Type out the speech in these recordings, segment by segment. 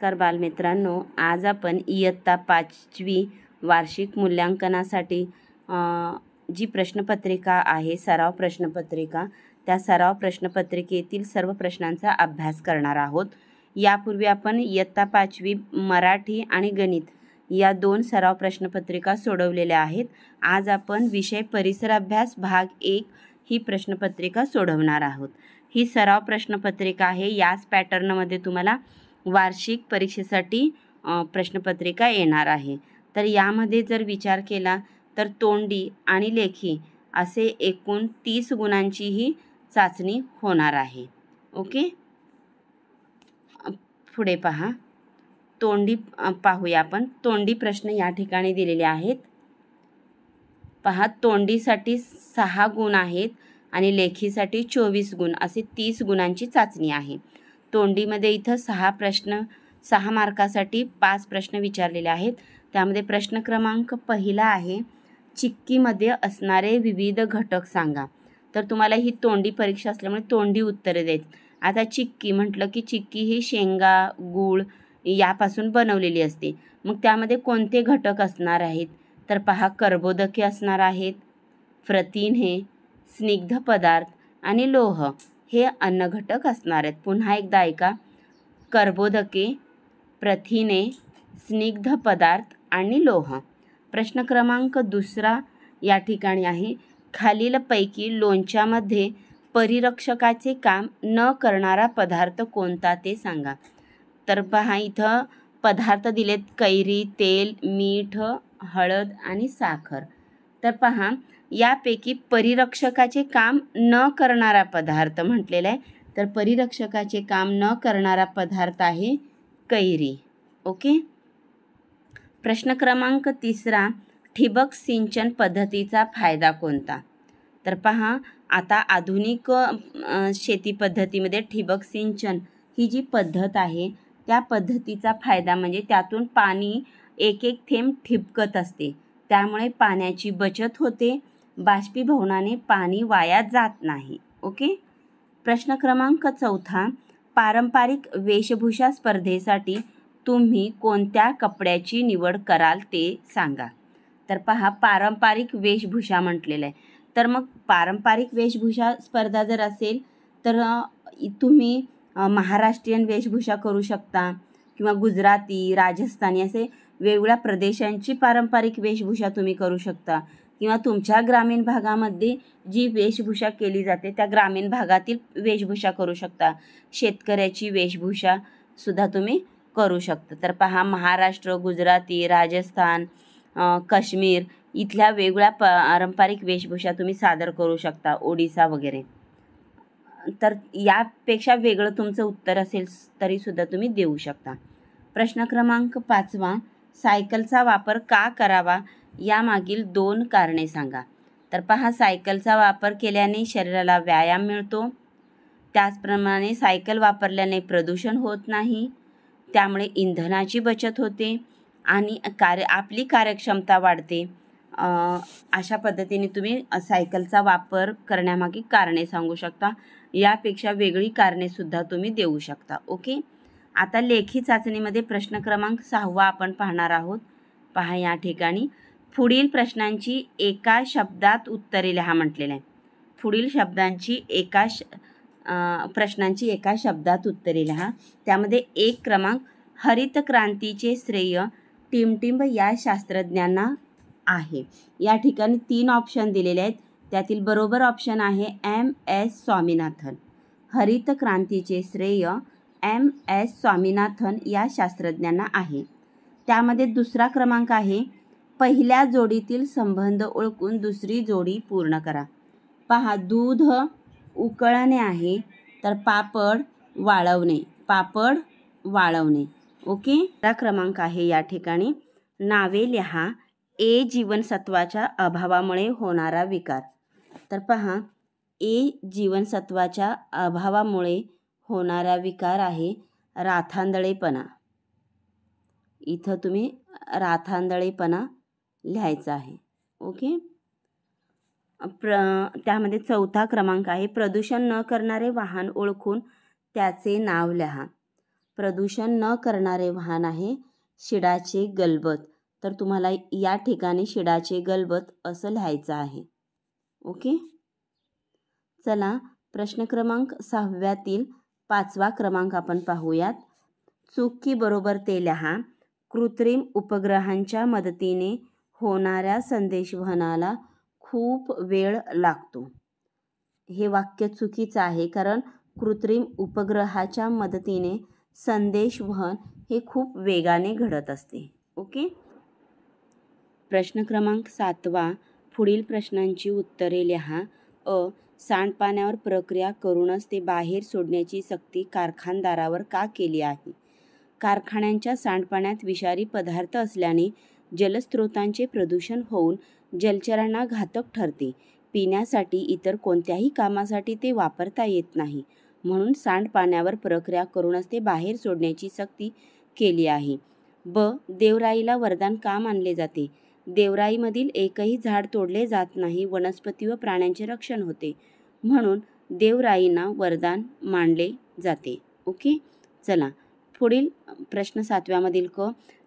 नमस्कार बालमित्रांनो, आज आपण इयत्ता 5वी वार्षिक मूल्यांकनासाठी जी प्रश्नपत्रिका आहे, सराव प्रश्नपत्रिका, त्या सराव प्रश्नपत्रिकेतील सर्व प्रश्नांचा अभ्यास करणार आहोत। यापूर्वी आपण इयत्ता 5वी मराठी आणि गणित या 2 सराव प्रश्नपत्रिका सोडवलेल्या आहेत। आज आपण विषय परिसर अभ्यास भाग 1 ही प्रश्नपत्रिका सोडवणार आहोत। ही सराव प्रश्नपत्रिका आहे। याच पॅटर्नमध्ये तुम्हाला वार्षिक परीक्षेसाठी प्रश्नपत्रिका येणार आहे। तर यामध्ये जर विचार केला तर तोंडी आणि लेखी असे एकूण 30 गुणांची ही चाचणी होणार आहे। ओके, पुढे पहा, तोंडी पाहूया आपण। तोंडी प्रश्न या ठिकाणी दिलेले आहेत। पहा, तोंडीसाठी 6 गुण आहेत आणि लेखीसाठी 24 गुण, असे 30 गुणांची चाचणी आहे। तोंडीमध्ये इथं 6 मार्कासाठी 5 प्रश्न विचारलेले आहेत। त्यामध्ये प्रश्न क्रमांक पहिला आहे, चिक्कीमध्ये असणारे विविध घटक सांगा। तर तुम्हाला ही तोंडी परीक्षा असल्यामुळे तोंडी उत्तरे द्यायची। आता चिक्की म्हटलं की चिक्की ही शेंगा, गूळ यापासून बनवलेली असते। मग त्यामध्ये कोणते घटक असणार आहेत? तर पहा, कर्बोदके असणार आहेत, प्रथिने, स्निग्ध पदार्थ आणि लोह हे अन्न घटक असणार आहेत। पुन्हा एकदा ऐका, कर्बोदके, प्रथिने, स्निग्ध पदार्थ आणि लोह। प्रश्न क्रमांक दुसरा या ठिकाणी आहे, खालीलपैकी लोणच्यामध्ये परिरक्षकाचे काम न करणारा पदार्थ कोणता ते सांगा। तर पहा, इथं पदार्थ दिलेत, कैरी, तेल, मीठ, हळद आणि साखर। तर पहा, यापैकी परिरक्षकाचे काम न करणारा पदार्थ म्हटलेला आहे। तर परिरक्षकाचे काम न करणारा पदार्थ आहे कैरी। ओके, प्रश्न क्रमांक तिसरा, ठिबक सिंचन पद्धतीचा फायदा कोणता? तर पहा, आता आधुनिक शेती पद्धतीमध्ये ठिबक सिंचन ही जी पद्धत आहे, त्या पद्धतीचा फायदा म्हणजे त्यातून पाणी एक एक थेंब ठिबकत असते, त्यामुळे पाण्याची बचत होते, बाष्पीभवनाने पाणी वाया जात नाही। ओके, प्रश्न क्रमांक चौथा, पारंपरिक वेशभूषा स्पर्धेसाठी तुम्ही कोणत्या कपड्याची निवड कराल ते सांगा। तर पहा, पारंपरिक वेशभूषा म्हटलेलं आहे। तर मग पारंपरिक वेशभूषा स्पर्धा जर असेल तर तुम्ही महाराष्ट्रीयन वेशभूषा करू शकता किंवा गुजराती, राजस्थानी असे वेगवेगळ्या प्रदेशांची पारंपरिक वेशभूषा तुम्ही करू शकता, किंवा तुमच्या ग्रामीण भागामध्ये जी वेशभूषा केली जाते त्या ग्रामीण भागातील वेशभूषा करू शकता। शेतकऱ्याची वेशभूषा सुद्धा तुम्ही करू शकता। तर पहा, महाराष्ट्र, गुजराती, राजस्थान, काश्मीर इथल्या वेगवेगळ्या पारंपरिक वेशभूषा तुम्ही सादर करू शकता, ओडिसा वगैरे। तर यापेक्षा वेगळं तुमचं उत्तर असेल तरी सुद्धा तुम्ही देऊ शकता। प्रश्न क्रमांक 5वा, सायकलचा वापर का करावा यामागील 2 कारणे सांगा। तर पहा, सायकलचा वापर केल्याने शरीराला व्यायाम मिळतो, त्याचप्रमाणे सायकल वापरल्याने प्रदूषण होत नाही, त्यामुळे इंधनाची बचत होते आणि आपली कार्यक्षमता वाढते। अशा पद्धतीने तुम्ही सायकलचा वापर करण्यामागे कारणे सांगू शकता। यापेक्षा वेगळी कारणे सुद्धा तुम्ही देऊ शकता। ओके, आता लेखी चाचणीमध्ये प्रश्न क्रमांक 6वा आपण पाहणार आहोत। पहा, या ठिकाणी पुढील प्रश्नांची एका शब्दात उत्तरे लिहा म्हटलेलं आहे। पुढील प्रश्नांची एका शब्दात उत्तरे लिहा। त्यामध्ये 1 क्रमांक, हरित क्रांतीचे श्रेय टिमटिंब या शास्त्रज्ञांना आहे। या ठिकाणी 3 ऑप्शन दिलेले आहेत, त्यातील बरोबर ऑप्शन आहे MS स्वामीनाथन। हरित क्रांतीचे श्रेय MS स्वामीनाथन या शास्त्रज्ञांना आहे। त्यामध्ये दुसरा क्रमांक आहे, पहिल्या जोडीतील संबंध ओळखून दुसरी जोडी पूर्ण करा। पहा, दूध उकळणे आहे, तर पापड वाळवणे। ओके, दुसरा क्रमांक आहे या ठिकाणी, नावे लिहा, A जीवनसत्वाच्या अभावामुळे होणारा विकार। तर पहा, A जीवनसत्वाच्या अभावामुळे होणारा विकार आहे राथांदळेपणा। इथं तुम्ही राथांदळेपणा लिहायचा आहे। ओके, त्यामध्ये चौथा क्रमांक आहे, प्रदूषण न करणारे वाहन ओळखून त्याचे नाव लिहा। प्रदूषण न करणारे वाहन आहे शिडाचे गलबत. तर तुम्हाला या ठिकाणी शिडाचे गलबत असं लिहायचं आहे. ओके. चला प्रश्न क्रमांक 6व्यातील 5वा क्रमांक आपण पाहूयात. चूक की बरोबर ते लिहा. कृत्रिम उपग्रहांच्या मदतीने होणाऱ्या संदेशवहनाला खूप वेळ लागतो. हे वाक्य चुकीचं आहे, कारण कृत्रिम उपग्रहाच्या मदतीने संदेशवहन हे खूप वेगाने घडत असते. ओके. प्रश्न क्रमांक 7वा. पुढील प्रश्नांची उत्तरे लिहा. सांडपाण्यावर प्रक्रिया करूनच ते बाहेर सोडण्याची सक्ती कारखानदारावर का केली आहे? कारखान्यांच्या सांडपाण्यात विषारी पदार्थ असल्याने जलस्रोतांचे प्रदूषण होऊन जलचरांना घातक ठरते. पिण्यासाठी इतर कोणत्याही कामासाठी ते वापरता येत नाही, म्हणून सांडपाण्यावर प्रक्रिया करूनच ते बाहेर सोडण्याची सक्ती केली आहे. देवराईला वरदान का मानले जाते? देवराईमधील एकही झाड तोडले जात नाही, वनस्पती व प्राण्यांचे रक्षण होते, म्हणून देवराईंना वरदान मानले जाते. ओके. चला पुढील प्रश्न 7व्यामधील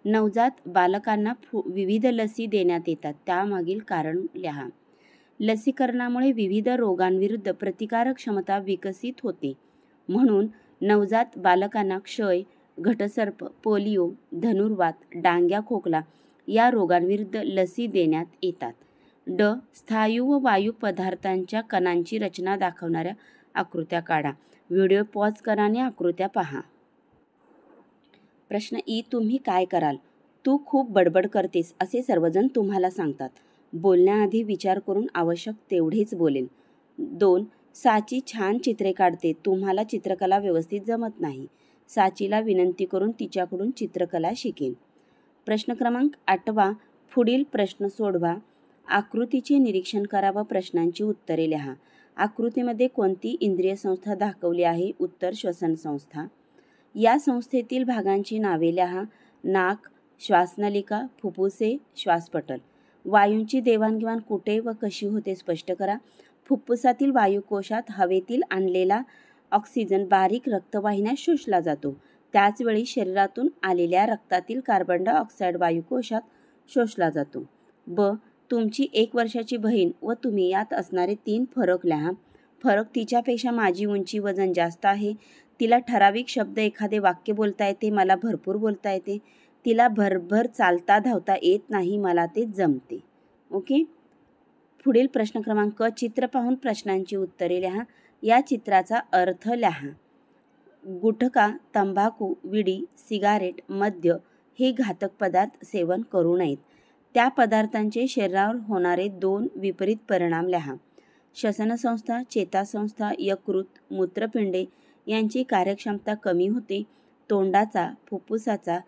नवजात बालकांना विविध लसी देण्यात येतात, त्यामागील कारण लिहा. लसीकरणामुळे विविध रोगांविरुद्ध प्रतिकारक क्षमता विकसित होते, म्हणून नवजात बालकांना क्षय, घटसर्प, पोलिओ, धनुर्वात, डांग्या खोकला या रोगांविरुद्ध लसी देण्यात येतात. स्थायू व वायू पदार्थांच्या कणांची रचना दाखवणाऱ्या आकृत्या काढा. व्हिडिओ पॉज करा आणि आकृत्या पहा. प्रश्न ई. तुम्ही काय कराल? तू खूप बडबड करतेस असे सर्वजण तुम्हाला सांगतात. बोलण्याआधी विचार करून आवश्यक तेवढेच बोलेन. 2. साची छान चित्रे काढते. तुम्हाला चित्रकला व्यवस्थित जमत नाही. साचीला विनंती करून तिच्याकडून चित्रकला शिकेन. प्रश्न क्रमांक 8वा. पुढील प्रश्न सोडवा. आकृतीचे निरीक्षण करा व प्रश्नांची उत्तरे लिहा. आकृतीमध्ये कोणती इंद्रिय संस्था दाखवली आहे? उत्तर श्वसन संस्था. या संस्थेतील भागांची नावे लिहा. नाक, श्वासनलिका, फुफ्फुसे, श्वासपटल. वायूंची देवाणघेवाण कुठे व कशी होते स्पष्ट करा. फुफ्फुसातील वायुकोशात हवेतील आणलेला ऑक्सिजन बारीक रक्तवाहिन्यात शोषला जातो. त्याचवेळी शरीरातून आलेल्या रक्तातील कार्बन डायऑक्साईड वायुकोशात शोषला जातो. तुमची 1 वर्षाची बहीण व तुम्ही यात असणारे 3 फरक लिहा. फरक: तिच्यापेक्षा माझी उंची, वजन जास्त आहे. तिला ठराविक शब्द, एखादे वाक्य बोलता येते, मला भरपूर बोलता येते. तिला भरभर चालता धावता येत नाही, मला ते जमते. ओके. पुढील प्रश्न क्रमांक चित्र पाहून प्रश्नांची उत्तरे लिहा. या चित्राचा अर्थ लिहा. गुटखा, तंबाखू, विडी, सिगारेट, मद्य हे घातक पदार्थ सेवन करू नयेत. त्या पदार्थांचे शरीरावर होणारे 2 विपरीत परिणाम लिहा. श्वसनसंस्था, चेतासंस्था, यकृत, मूत्रपिंडे यांची कार्यक्षमता कमी होते. तोंडाचा, फुफ्फुसाचा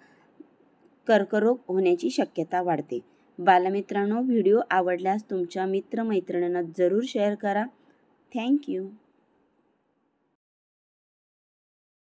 कर्करोग होण्याची शक्यता वाढते. बालमित्रांनो, व्हिडिओ आवडल्यास तुमच्या मित्रमैत्रिणींना जरूर शेअर करा. थँक्यू.